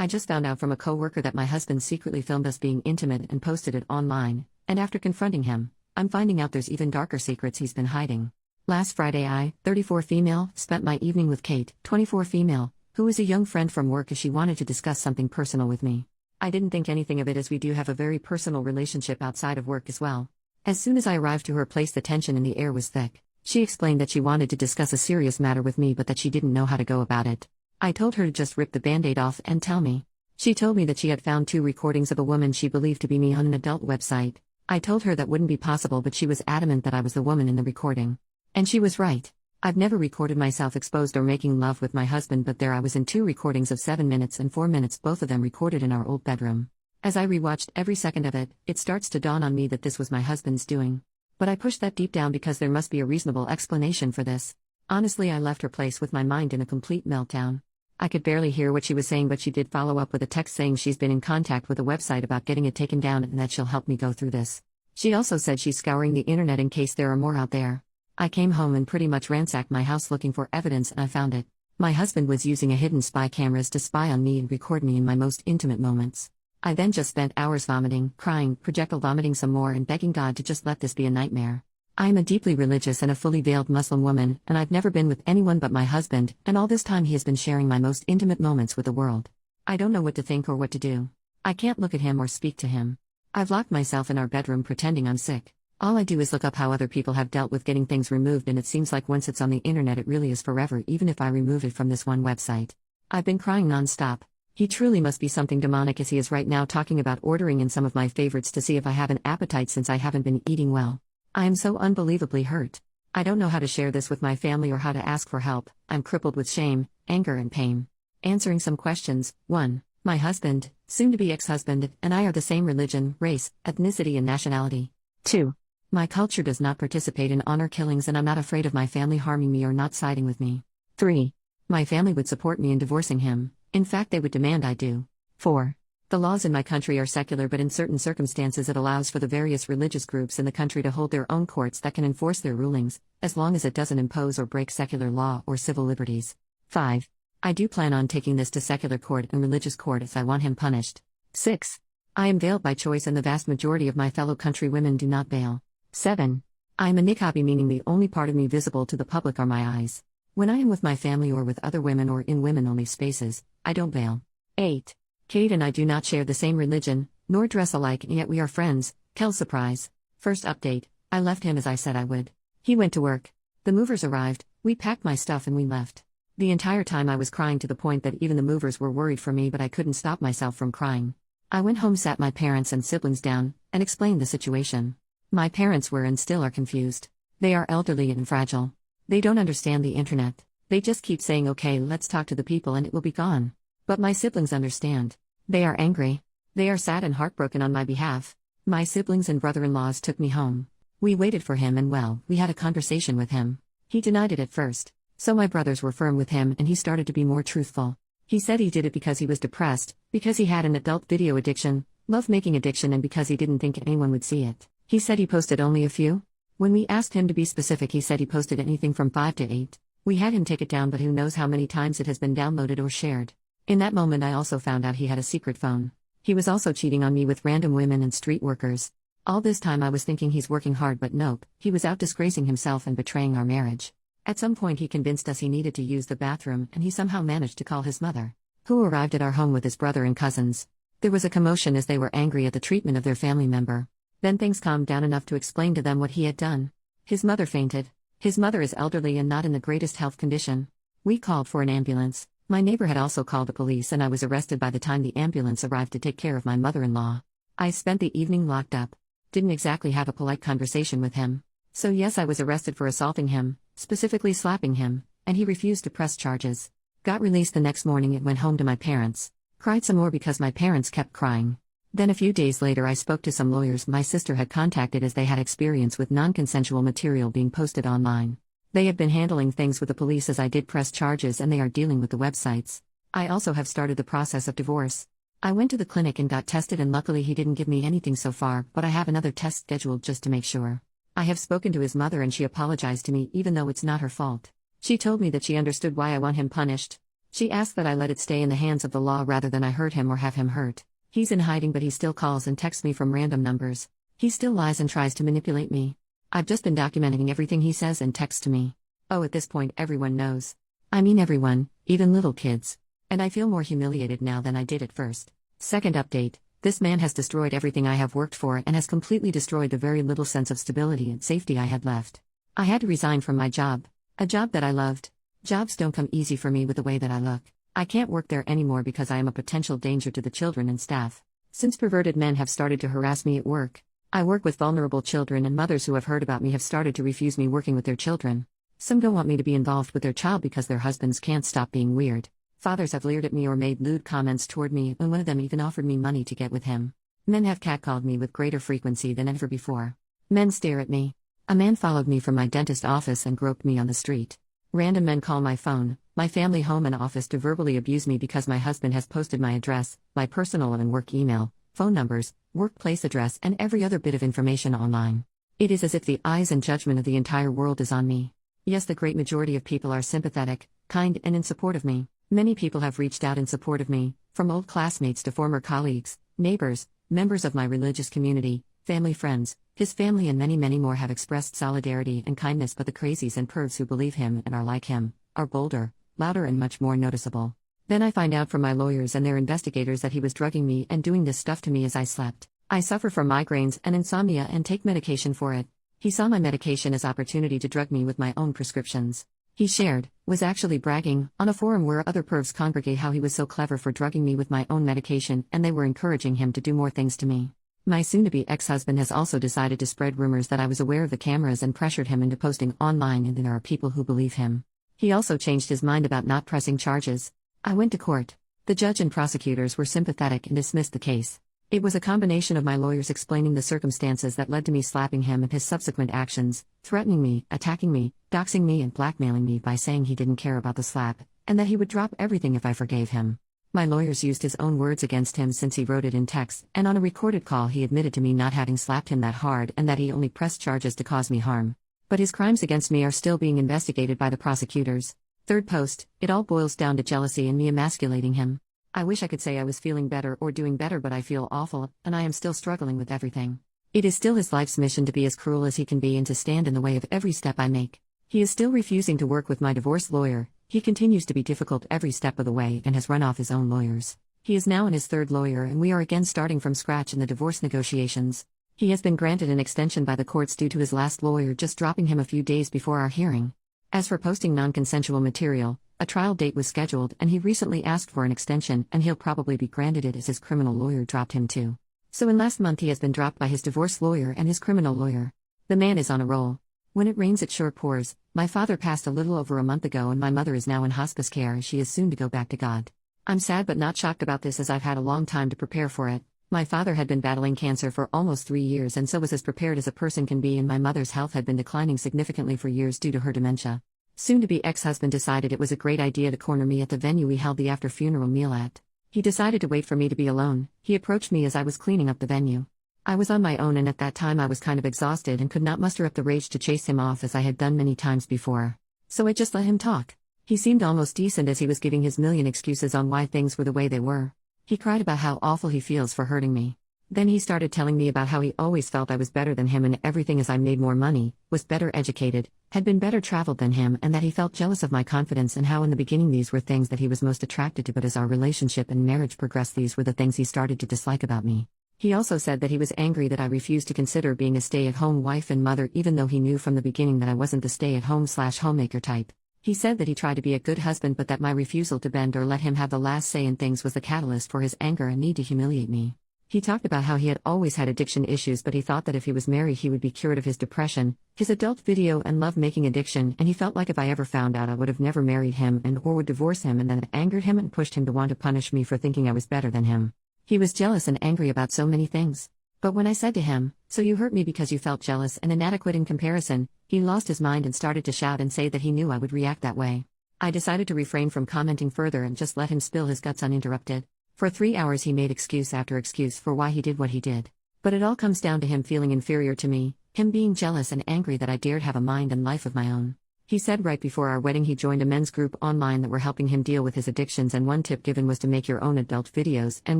I just found out from a coworker that my husband secretly filmed us being intimate and posted it online, and after confronting him, I'm finding out there's even darker secrets he's been hiding. Last Friday I, 34 female, spent my evening with Kate, 24 female, who is a young friend from work as she wanted to discuss something personal with me. I didn't think anything of it as we do have a very personal relationship outside of work as well. As soon as I arrived to her place the tension in the air was thick. She explained that she wanted to discuss a serious matter with me but that she didn't know how to go about it. I told her to just rip the band-aid off and tell me. She told me that she had found 2 recordings of a woman she believed to be me on an adult website. I told her that wouldn't be possible but she was adamant that I was the woman in the recording. And she was right. I've never recorded myself exposed or making love with my husband but there I was in 2 recordings of 7 minutes and 4 minutes, both of them recorded in our old bedroom. As I rewatched every second of it, it starts to dawn on me that this was my husband's doing. But I pushed that deep down because there must be a reasonable explanation for this. Honestly, I left her place with my mind in a complete meltdown. I could barely hear what she was saying but she did follow up with a text saying she's been in contact with a website about getting it taken down and that she'll help me go through this. She also said she's scouring the internet in case there are more out there. I came home and pretty much ransacked my house looking for evidence and I found it. My husband was using a hidden spy cameras to spy on me and record me in my most intimate moments. I then just spent hours vomiting, crying, projectile vomiting some more and begging God to just let this be a nightmare. I am a deeply religious and a fully veiled Muslim woman, and I've never been with anyone but my husband, and all this time he has been sharing my most intimate moments with the world. I don't know what to think or what to do. I can't look at him or speak to him. I've locked myself in our bedroom pretending I'm sick. All I do is look up how other people have dealt with getting things removed and it seems like once it's on the internet it really is forever even if I remove it from this one website. I've been crying non-stop. He truly must be something demonic as he is right now talking about ordering in some of my favorites to see if I have an appetite since I haven't been eating well. I am so unbelievably hurt. I don't know how to share this with my family or how to ask for help. I'm crippled with shame, anger and pain. Answering some questions. 1. My husband, soon-to-be ex-husband, and I are the same religion, race, ethnicity and nationality. 2. My culture does not participate in honor killings and I'm not afraid of my family harming me or not siding with me. 3. My family would support me in divorcing him. In fact, they would demand I do. 4. The laws in my country are secular but in certain circumstances it allows for the various religious groups in the country to hold their own courts that can enforce their rulings, as long as it doesn't impose or break secular law or civil liberties. 5. I do plan on taking this to secular court and religious court as I want him punished. 6. I am veiled by choice and the vast majority of my fellow countrywomen do not veil. 7. I am a niqabi, meaning the only part of me visible to the public are my eyes. When I am with my family or with other women or in women-only spaces, I don't veil. 8. Kate and I do not share the same religion, nor dress alike and yet we are friends. Kel surprise. First update, I left him as I said I would. He went to work. The movers arrived, we packed my stuff and we left. The entire time I was crying to the point that even the movers were worried for me but I couldn't stop myself from crying. I went home, sat my parents and siblings down, and explained the situation. My parents were and still are confused. They are elderly and fragile. They don't understand the internet. They just keep saying okay, let's talk to the people and it will be gone. But my siblings understand. They are angry. They are sad and heartbroken on my behalf. My siblings and brother-in-laws took me home. We waited for him and well, we had a conversation with him. He denied it at first. So my brothers were firm with him and he started to be more truthful. He said he did it because he was depressed, because he had an adult video addiction, love-making addiction and because he didn't think anyone would see it. He said he posted only a few. When we asked him to be specific he said he posted anything from 5 to 8. We had him take it down but who knows how many times it has been downloaded or shared. In that moment I also found out he had a secret phone. He was also cheating on me with random women and street workers. All this time I was thinking he's working hard but nope, he was out disgracing himself and betraying our marriage. At some point he convinced us he needed to use the bathroom and he somehow managed to call his mother, who arrived at our home with his brother and cousins. There was a commotion as they were angry at the treatment of their family member. Then things calmed down enough to explain to them what he had done. His mother fainted. His mother is elderly and not in the greatest health condition. We called for an ambulance. My neighbor had also called the police and I was arrested by the time the ambulance arrived to take care of my mother-in-law. I spent the evening locked up. Didn't exactly have a polite conversation with him. So yes, I was arrested for assaulting him, specifically slapping him, and he refused to press charges. Got released the next morning and went home to my parents. Cried some more because my parents kept crying. Then a few days later I spoke to some lawyers my sister had contacted as they had experience with non-consensual material being posted online. They have been handling things with the police as I did press charges and they are dealing with the websites. I also have started the process of divorce. I went to the clinic and got tested and luckily he didn't give me anything so far, but I have another test scheduled just to make sure. I have spoken to his mother and she apologized to me even though it's not her fault. She told me that she understood why I want him punished. She asked that I let it stay in the hands of the law rather than I hurt him or have him hurt. He's in hiding, but he still calls and texts me from random numbers. He still lies and tries to manipulate me. I've just been documenting everything he says and texts to me. Oh, at this point everyone knows. I mean everyone, even little kids. And I feel more humiliated now than I did at first. Second update, this man has destroyed everything I have worked for and has completely destroyed the very little sense of stability and safety I had left. I had to resign from my job. A job that I loved. Jobs don't come easy for me with the way that I look. I can't work there anymore because I am a potential danger to the children and staff. Since perverted men have started to harass me at work, I work with vulnerable children, and mothers who have heard about me have started to refuse me working with their children. Some don't want me to be involved with their child because their husbands can't stop being weird. Fathers have leered at me or made lewd comments toward me, and one of them even offered me money to get with him. Men have catcalled me with greater frequency than ever before. Men stare at me. A man followed me from my dentist office and groped me on the street. Random men call my phone, my family home and office to verbally abuse me because my husband has posted my address, my personal and work email, phone numbers, workplace address, and every other bit of information online. It is as if the eyes and judgment of the entire world is on me. Yes, the great majority of people are sympathetic, kind, and in support of me. Many people have reached out in support of me, from old classmates to former colleagues, neighbors, members of my religious community, family friends, his family, and many, many more have expressed solidarity and kindness, but the crazies and pervs who believe him and are like him are bolder, louder, and much more noticeable. Then I find out from my lawyers and their investigators that he was drugging me and doing this stuff to me as I slept. I suffer from migraines and insomnia and take medication for it. He saw my medication as opportunity to drug me with my own prescriptions. He shared, was actually bragging, on a forum where other pervs congregate how he was so clever for drugging me with my own medication, and they were encouraging him to do more things to me. My soon-to-be ex-husband has also decided to spread rumors that I was aware of the cameras and pressured him into posting online, and there are people who believe him. He also changed his mind about not pressing charges. I went to court. The judge and prosecutors were sympathetic and dismissed the case. It was a combination of my lawyers explaining the circumstances that led to me slapping him and his subsequent actions, threatening me, attacking me, doxing me, and blackmailing me by saying he didn't care about the slap, and that he would drop everything if I forgave him. My lawyers used his own words against him since he wrote it in text, and on a recorded call he admitted to me not having slapped him that hard and that he only pressed charges to cause me harm. But his crimes against me are still being investigated by the prosecutors. Third post, it all boils down to jealousy and me emasculating him. I wish I could say I was feeling better or doing better, but I feel awful, and I am still struggling with everything. It is still his life's mission to be as cruel as he can be and to stand in the way of every step I make. He is still refusing to work with my divorce lawyer. He continues to be difficult every step of the way and has run off his own lawyers. He is now in his third lawyer, and we are again starting from scratch in the divorce negotiations. He has been granted an extension by the courts due to his last lawyer just dropping him a few days before our hearing. As for posting non-consensual material, a trial date was scheduled, and he recently asked for an extension, and he'll probably be granted it as his criminal lawyer dropped him too. So in last month he has been dropped by his divorce lawyer and his criminal lawyer. The man is on a roll. When it rains it sure pours. My father passed a little over a month ago, and my mother is now in hospice care as she is soon to go back to God. I'm sad but not shocked about this, as I've had a long time to prepare for it. My father had been battling cancer for almost 3 years and so was as prepared as a person can be, and my mother's health had been declining significantly for years due to her dementia. Soon-to-be ex-husband decided it was a great idea to corner me at the venue we held the after-funeral meal at. He decided to wait for me to be alone. He approached me as I was cleaning up the venue. I was on my own, and at that time I was kind of exhausted and could not muster up the rage to chase him off as I had done many times before. So I just let him talk. He seemed almost decent as he was giving his million excuses on why things were the way they were. He cried about how awful he feels for hurting me. Then he started telling me about how he always felt I was better than him in everything, as I made more money, was better educated, had been better traveled than him, and that he felt jealous of my confidence, and how in the beginning these were things that he was most attracted to, but as our relationship and marriage progressed these were the things he started to dislike about me. He also said that he was angry that I refused to consider being a stay-at-home wife and mother, even though he knew from the beginning that I wasn't the stay-at-home/homemaker type. He said that he tried to be a good husband, but that my refusal to bend or let him have the last say in things was the catalyst for his anger and need to humiliate me. He talked about how he had always had addiction issues, but he thought that if he was married he would be cured of his depression, his adult video and love-making addiction, and he felt like if I ever found out I would have never married him and or would divorce him, and then it angered him and pushed him to want to punish me for thinking I was better than him. He was jealous and angry about so many things. But when I said to him, "So you hurt me because you felt jealous and inadequate in comparison," he lost his mind and started to shout and say that he knew I would react that way. I decided to refrain from commenting further and just let him spill his guts uninterrupted. For 3 hours he made excuse after excuse for why he did what he did. But it all comes down to him feeling inferior to me, him being jealous and angry that I dared have a mind and life of my own. He said right before our wedding he joined a men's group online that were helping him deal with his addictions, and one tip given was to make your own adult videos and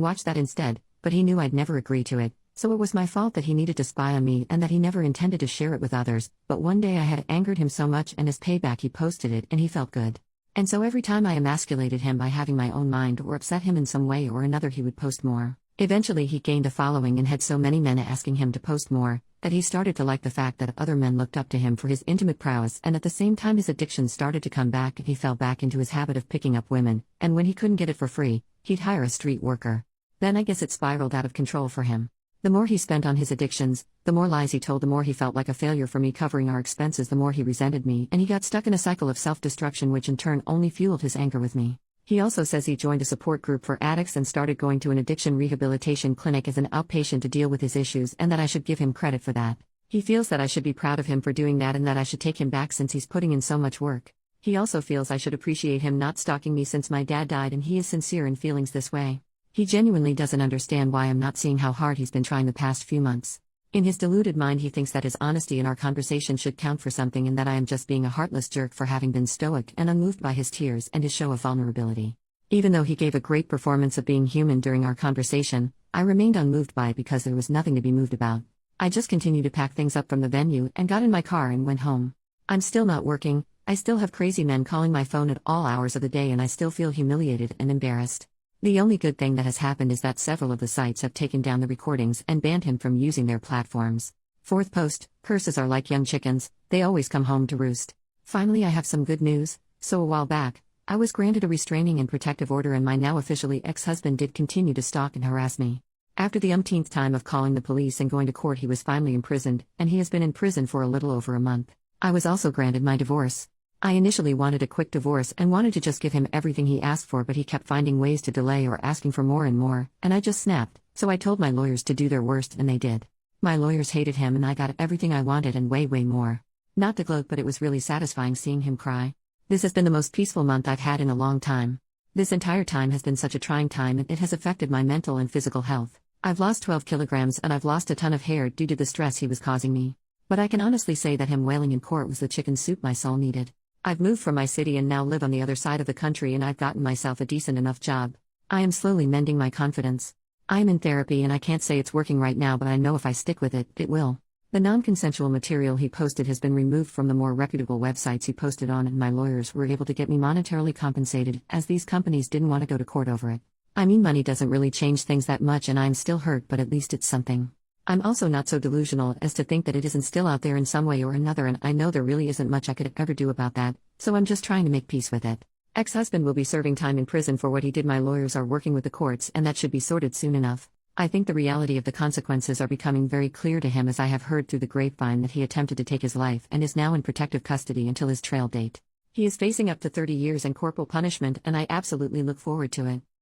watch that instead, but he knew I'd never agree to it, so it was my fault that he needed to spy on me and that he never intended to share it with others, but one day I had angered him so much and as payback he posted it and he felt good. And so every time I emasculated him by having my own mind or upset him in some way or another he would post more. Eventually he gained a following and had so many men asking him to post more, that he started to like the fact that other men looked up to him for his intimate prowess, and at the same time his addiction started to come back and he fell back into his habit of picking up women, and when he couldn't get it for free, he'd hire a street worker. Then I guess it spiraled out of control for him. The more he spent on his addictions, the more lies he told, the more he felt like a failure for me covering our expenses, the more he resented me, and he got stuck in a cycle of self-destruction which in turn only fueled his anger with me. He also says he joined a support group for addicts and started going to an addiction rehabilitation clinic as an outpatient to deal with his issues, and that I should give him credit for that. He feels that I should be proud of him for doing that and that I should take him back since he's putting in so much work. He also feels I should appreciate him not stalking me since my dad died, and he is sincere in feelings this way. He genuinely doesn't understand why I'm not seeing how hard he's been trying the past few months. In his deluded mind he thinks that his honesty in our conversation should count for something and that I am just being a heartless jerk for having been stoic and unmoved by his tears and his show of vulnerability. Even though he gave a great performance of being human during our conversation, I remained unmoved by it because there was nothing to be moved about. I just continued to pack things up from the venue and got in my car and went home. I'm still not working, I still have crazy men calling my phone at all hours of the day, and I still feel humiliated and embarrassed. The only good thing that has happened is that several of the sites have taken down the recordings and banned him from using their platforms. Fourth post, curses are like young chickens, they always come home to roost. Finally I have some good news. So a while back, I was granted a restraining and protective order, and my now officially ex-husband did continue to stalk and harass me. After the umpteenth time of calling the police and going to court he was finally imprisoned, and he has been in prison for a little over a month. I was also granted my divorce. I initially wanted a quick divorce and wanted to just give him everything he asked for, but he kept finding ways to delay or asking for more and more, and I just snapped, so I told my lawyers to do their worst and they did. My lawyers hated him and I got everything I wanted and way more. Not to gloat, but it was really satisfying seeing him cry. This has been the most peaceful month I've had in a long time. This entire time has been such a trying time and it has affected my mental and physical health. I've lost 12 kilograms and I've lost a ton of hair due to the stress he was causing me. But I can honestly say that him wailing in court was the chicken soup my soul needed. I've moved from my city and now live on the other side of the country, and I've gotten myself a decent enough job. I am slowly mending my confidence. I am in therapy and I can't say it's working right now, but I know if I stick with it, it will. The non-consensual material he posted has been removed from the more reputable websites he posted on, and my lawyers were able to get me monetarily compensated, as these companies didn't want to go to court over it. I mean, money doesn't really change things that much and I'm still hurt, but at least it's something. I'm also not so delusional as to think that it isn't still out there in some way or another, and I know there really isn't much I could ever do about that, so I'm just trying to make peace with it. Ex-husband will be serving time in prison for what he did. My lawyers are working with the courts and that should be sorted soon enough. I think the reality of the consequences are becoming very clear to him, as I have heard through the grapevine that he attempted to take his life and is now in protective custody until his trial date. He is facing up to 30 years and corporal punishment, and I absolutely look forward to it.